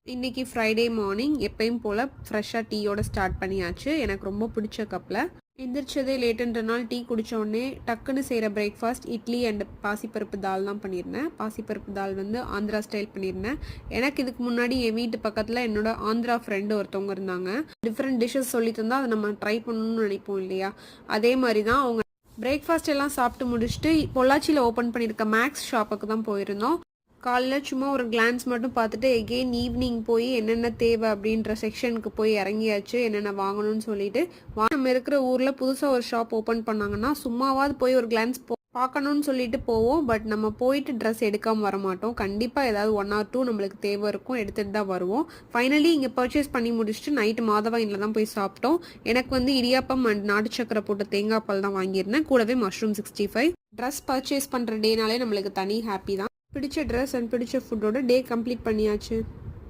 இன்னைக்கு Friday morning எப்பயும் போல் ஃப்ரெஷ்ஷாக டீயோட ஸ்டார்ட் பண்ணியாச்சு. எனக்கு ரொம்ப பிடிச்ச கப்பில் எந்திரிச்சதே லேட்டுன்றனால டீ குடித்த உடனே டக்குன்னு செய்கிற பிரேக்ஃபாஸ்ட் இட்லி அண்ட் பாசிப்பருப்பு தால் தான் பண்ணியிருந்தேன். பாசிப்பருப்பு தால் வந்து ஆந்திரா ஸ்டைல் பண்ணியிருந்தேன். எனக்கு இதுக்கு முன்னாடி என் வீட்டு பக்கத்தில் என்னோட ஆந்திரா ஃப்ரெண்டு ஒருத்தவங்க இருந்தாங்க. டிஃப்ரெண்ட் டிஷ்ஷஸ் சொல்லி தந்தால் அதை நம்ம ட்ரை பண்ணணும்னு நினைப்போம் இல்லையா, அதே மாதிரி தான் அவங்க பிரேக்ஃபாஸ்ட் எல்லாம் சாப்பிட்டு முடிச்சுட்டு பொள்ளாச்சியில் ஓப்பன் பண்ணியிருக்க மேக்ஸ் ஷாப்புக்கு தான் போயிருந்தோம். காலையில் சும்மா ஒரு கிளான்ஸ் மட்டும் பார்த்துட்டு எகெயின் ஈவினிங் போய் என்னென்ன தேவை அப்படின்ற செக்ஷனுக்கு போய் இறங்கியாச்சு. என்னென்ன வாங்கணும்னு சொல்லிட்டு நம்ம இருக்கிற ஊரில் புதுசாக ஒரு ஷாப் ஓப்பன் பண்ணாங்கன்னா சும்மாவாது போய் ஒரு கிளான்ஸ் பார்க்கணும்னு சொல்லிட்டு போவோம். பட் நம்ம போயிட்டு ட்ரெஸ் எடுக்காமல் வர மாட்டோம். கண்டிப்பாக ஏதாவது 1 or 2 நம்மளுக்கு தேவை இருக்கும், எடுத்துகிட்டு தான் வருவோம். ஃபைனலி இங்கே பர்ச்சேஸ் பண்ணி முடிச்சுட்டு நைட்டு மாதவாயினில் தான் போய் சாப்பிட்டோம். எனக்கு வந்து இடியாப்பம் அண்ட் நாட்டு சக்கரை போட்ட தேங்காய் பால் தான் வாங்கியிருந்தேன், கூடவே மஷ்ரூம் 65. ட்ரெஸ் பர்ச்சேஸ் பண்ணுற டேனாலே நம்மளுக்கு தனி ஹாப்பி தான். பிடிச்ச ட்ரெஸ் அண்ட் பிடிச்ச ஃபுட்டோட டே கம்ப்ளீட் பண்ணியாச்சு.